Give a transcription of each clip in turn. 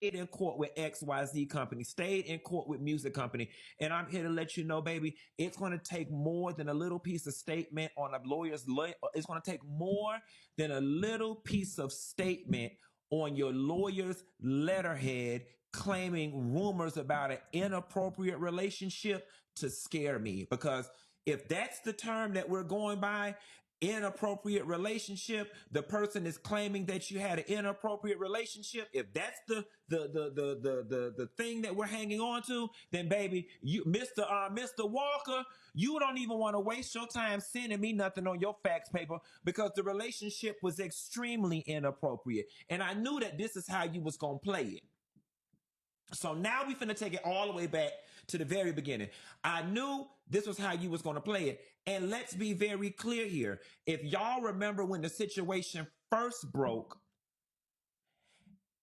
in court with XYZ company, stayed in court with music company. And I'm here to let you know, baby, it's going to take more than a little piece of statement on a lawyer's. It's going to take more than a little piece of statement on your lawyer's letterhead claiming rumors about an inappropriate relationship to scare me. Because if that's the term that we're going by, inappropriate relationship, the person is claiming that you had an inappropriate relationship. If that's the thing that we're hanging on to, then baby, you Mr. Walker, you don't even want to waste your time sending me nothing on your fax paper, because the relationship was extremely inappropriate, and I knew that this is how you was gonna play it. So now we finna take it all the way back to the very beginning. I knew this was how you was going to play it. And let's be very clear here. If y'all remember when the situation first broke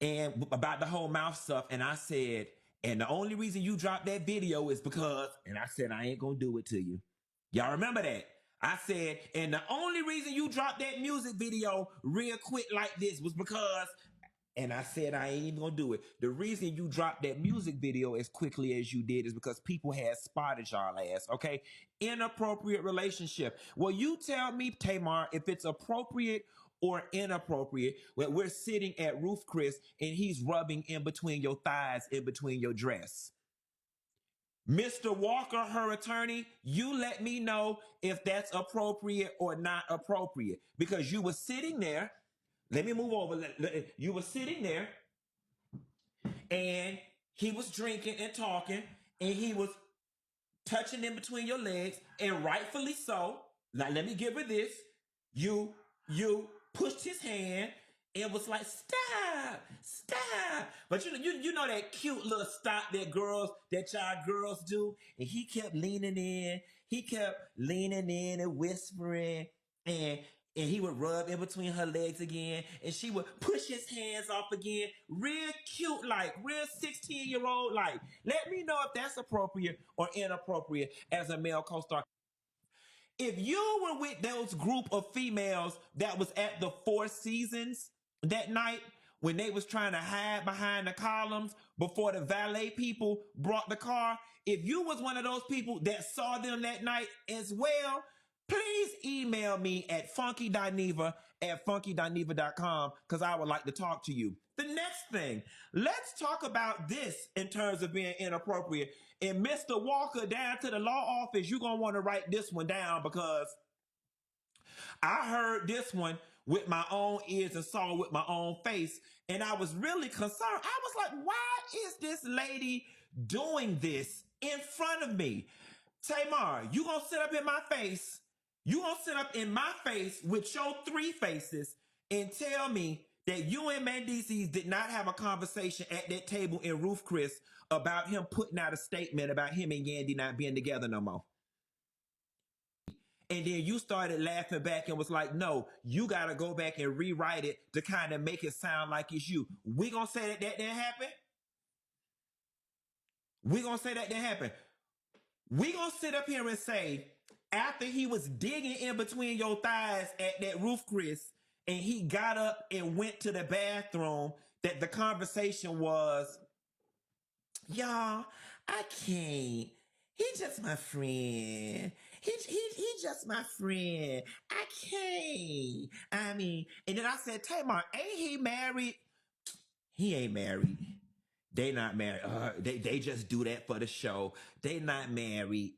and about the whole mouth stuff, and I said, and the only reason you dropped that video is because, and I said, I ain't going to do it to you. Y'all remember that? I said, and the only reason you dropped that music video real quick like this was because, and I said, I ain't even gonna do it. The reason you dropped that music video as quickly as you did is because people had spotted y'all ass, okay? Inappropriate relationship. Well, you tell me, Tamar, if it's appropriate or inappropriate when we're sitting at Roof Chris and he's rubbing in between your thighs, in between your dress. Mr. Walker, her attorney, you let me know if that's appropriate or not appropriate, because you were sitting there. Let me move over. You were sitting there and he was drinking and talking and he was touching in between your legs, and rightfully so. Now, let me give her this. You pushed his hand and was like, stop. But you know that cute little stop that y'all girls do. And he kept leaning in. And whispering, and he would rub in between her legs again, and she would push his hands off again. Real cute, like real 16-year-old, like. Let me know if that's appropriate or inappropriate as a male co-star. If you were with those group of females that was at the Four Seasons that night when they was trying to hide behind the columns before the valet people brought the car, if you was one of those people that saw them that night as well, please email me at funky.neva@funky.neva.com, because I would like to talk to you. The next thing, let's talk about this in terms of being inappropriate. And Mr. Walker, down to the law office, you're going to want to write this one down, because I heard this one with my own ears and saw it with my own face. And I was really concerned. I was like, why is this lady doing this in front of me? Tamar, you going to sit up in my face. You going to sit up in my face with your three faces and tell me that you and Mendices did not have a conversation at that table in Roof Chris about him putting out a statement about him and Yandy not being together no more. And then you started laughing back and was like, no, you got to go back and rewrite it to kind of make it sound like it's you. We going to say that didn't happen? We going to say that didn't happen? We going to sit up here and say, after he was digging in between your thighs at that Roof Chris, and he got up and went to the bathroom, that the conversation was, y'all, I can't. He's just my friend. He just my friend. I can't. I mean, and then I said, Tamar, ain't he married? He ain't married. They not married. They just do that for the show. They not married.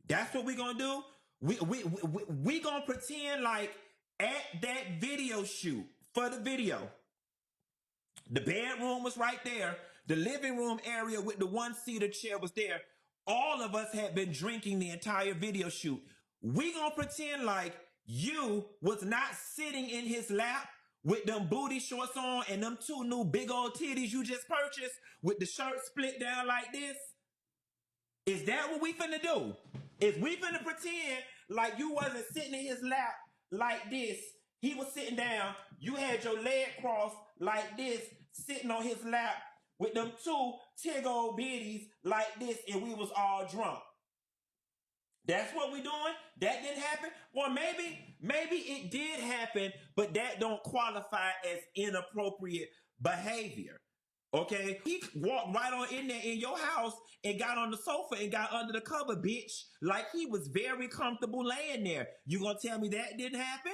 That's what we gonna do. We gonna pretend like at that video shoot for the video, the bedroom was right there. The living room area with the one-seater chair was there. All of us had been drinking the entire video shoot. We gonna pretend like you was not sitting in his lap with them booty shorts on and them two new big old titties you just purchased with the shirt split down like this. Is that what we finna do? Is we finna pretend like you wasn't sitting in his lap like this? He was sitting down. You had your leg crossed like this, sitting on his lap with them two tig old biddies like this, and we was all drunk. That's what we doing? That didn't happen? Or maybe it did happen, but that don't qualify as inappropriate behavior. Okay, he walked right on in there in your house and got on the sofa and got under the cover, bitch, like he was very comfortable laying there. You gonna tell me that didn't happen?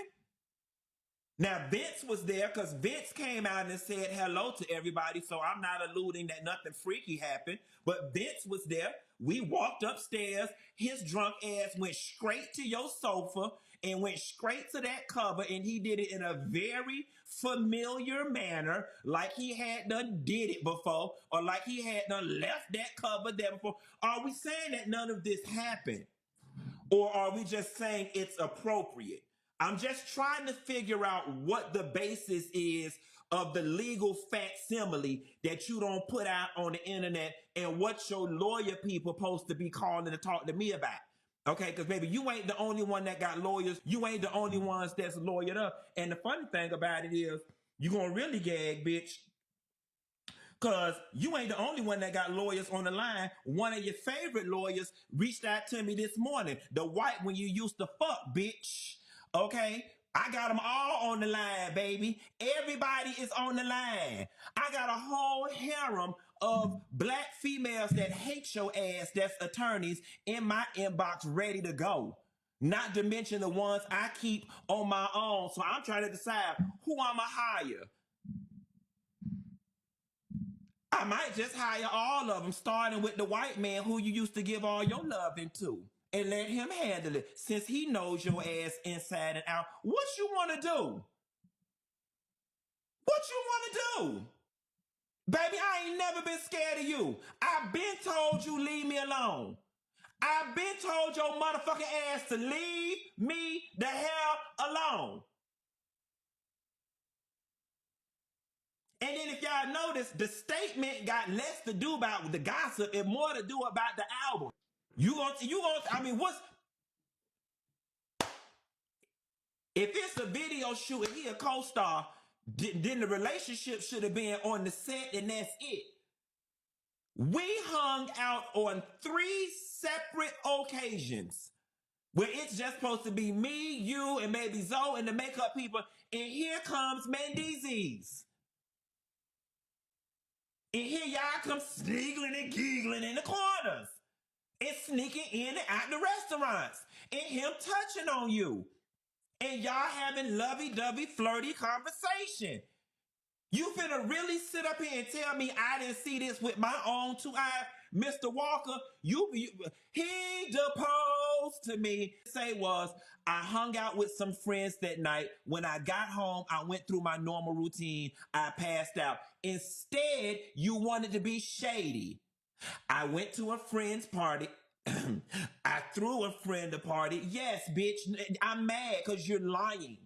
Now, Vince was there because Vince came out and said hello to everybody. So I'm not alluding that nothing freaky happened, but Vince was there. We walked upstairs. His drunk ass went straight to your sofa and went straight to that cover. And he did it in a very familiar manner, like he had done did it before, or like he had done left that cover there before. Are we saying that none of this happened? Or are we just saying it's appropriate? I'm just trying to figure out what the basis is of the legal facsimile that you don't put out on the internet and what your lawyer people supposed to be calling to talk to me about. Okay, because baby, you ain't the only one that got lawyers. You ain't the only ones that's lawyered up. And the funny thing about it is, you gonna really gag, bitch. Cause you ain't the only one that got lawyers on the line. One of your favorite lawyers reached out to me this morning. The white one you used to fuck, bitch. Okay? I got them all on the line, baby. Everybody is on the line. I got a whole harem of black females that hate your ass that's attorneys in my inbox ready to go. Not to mention the ones I keep on my own. So I'm trying to decide who I'ma hire. I might just hire all of them, starting with the white man who you used to give all your loving to, and let him handle it since he knows your ass inside and out. What you want to do? What you want to do? Baby, I ain't never been scared of you. I've been told you leave me alone. I've been told your motherfucking ass to leave me the hell alone. And then if y'all notice, the statement got less to do about the gossip and more to do about the album. I mean, if it's a video shoot and he a co-star, then the relationship should have been on the set and that's it. We hung out on 3 separate occasions where it's just supposed to be me, you, and maybe Zoe and the makeup people. And here comes Mendeezes. And here y'all come sneagling and giggling in the corners. And sneaking in and out the restaurants. And him touching on you. And y'all having lovey-dovey, flirty conversation. You finna really sit up here and tell me I didn't see this with my own 2 eyes? Mr. Walker, he deposed to me. Say was, I hung out with some friends that night. When I got home, I went through my normal routine. I passed out. Instead, you wanted to be shady. I went to a friend's party. I threw a friend a party. Yes, bitch, I'm mad because you're lying.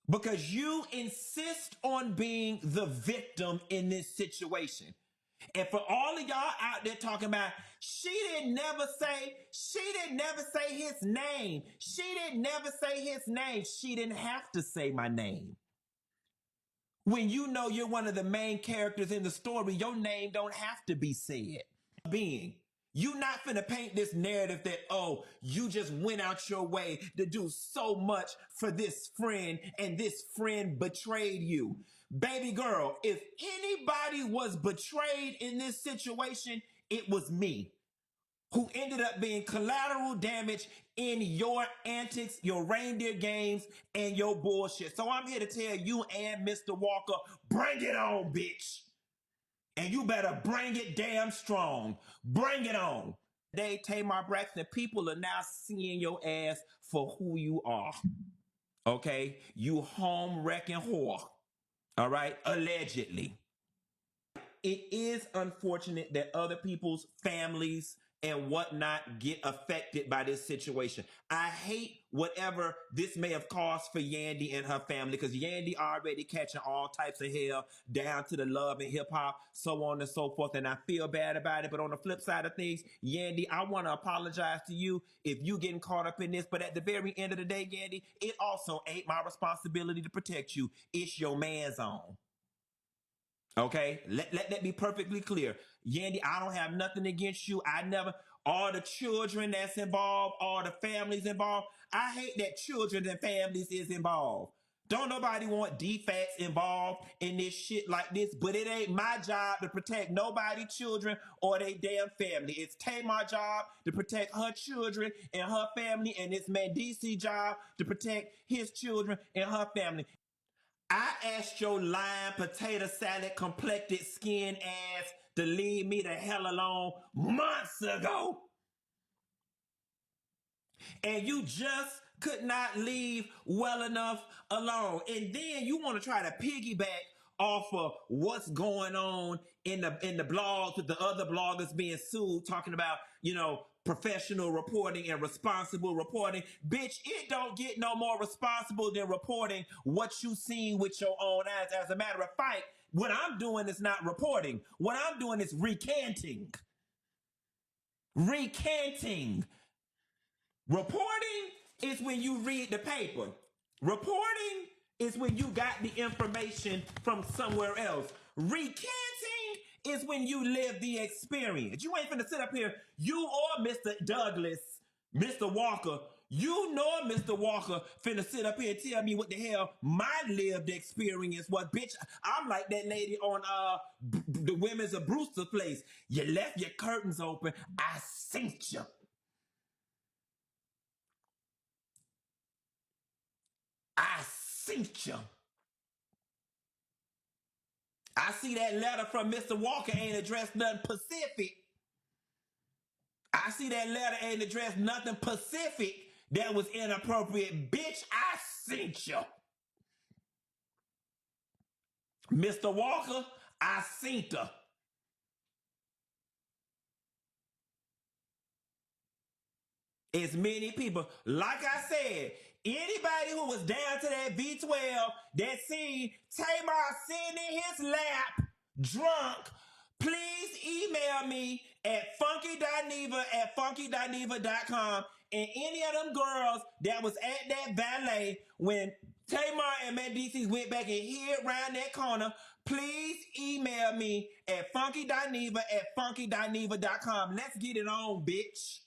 Because you insist on being the victim in this situation. And for all of y'all out there talking about, she didn't never say his name. She didn't never say his name. She didn't have to say my name. When you know you're one of the main characters in the story, your name don't have to be said. Being. You not finna paint this narrative that, oh, you just went out your way to do so much for this friend and this friend betrayed you. Baby girl, if anybody was betrayed in this situation, it was me, who ended up being collateral damage in your antics, your reindeer games, and your bullshit. So I'm here to tell you and Mr. Walker, bring it on, bitch. And you better bring it damn strong. Bring it on. Today, Tamar Braxton, people are now seeing your ass for who you are. Okay? You home wrecking whore. All right? Allegedly. It is unfortunate that other people's families and whatnot get affected by this situation. I hate whatever this may have caused for Yandy and her family, because Yandy already catching all types of hell down to the love and hip hop, so on and so forth. And I feel bad about it. But on the flip side of things, Yandy, I want to apologize to you if you getting caught up in this. But at the very end of the day, Yandy, it also ain't my responsibility to protect you. It's your man's own. Okay, let that be perfectly clear. Yandy, I don't have nothing against you. All the children that's involved, all the families involved. I hate that children and families is involved. Don't nobody want defects involved in this shit like this, but it ain't my job to protect nobody, children, or they damn family. It's Tamar's job to protect her children and her family, and it's Mandisi's job to protect his children and her family. I asked your lime potato salad complected skin ass to leave me the hell alone months ago. And you just could not leave well enough alone. And then you want to try to piggyback off of what's going on in the blogs with the other bloggers being sued, talking about, professional reporting and responsible reporting. Bitch, it don't get no more responsible than reporting what you seen with your own eyes. As a matter of fact, what I'm doing is not reporting. What I'm doing is recanting. Recanting. Reporting is when you read the paper. Reporting is when you got the information from somewhere else. Recanting is when you live the experience. You ain't finna sit up here, you or Mr. Douglas, Mr. Walker, you nor Mr. Walker finna sit up here and tell me what the hell my lived experience was. Bitch, I'm like that lady on the Women's of Brewster place. You left your curtains open, I synced you. I synced you. I see that letter from Mr. Walker ain't addressed nothing Pacific. I see that letter ain't addressed nothing Pacific that was inappropriate. Bitch, I synced you. Mr. Walker, I synced her. As many people, like I said, anybody who was down to that V12 that seen Tamar sitting in his lap, drunk, please email me at funky.neva@funky.neva.com. And any of them girls that was at that valet when Tamar and Mandisi went back and hid around that corner, please email me at funky.neva@funky.neva.com. Let's get it on, bitch.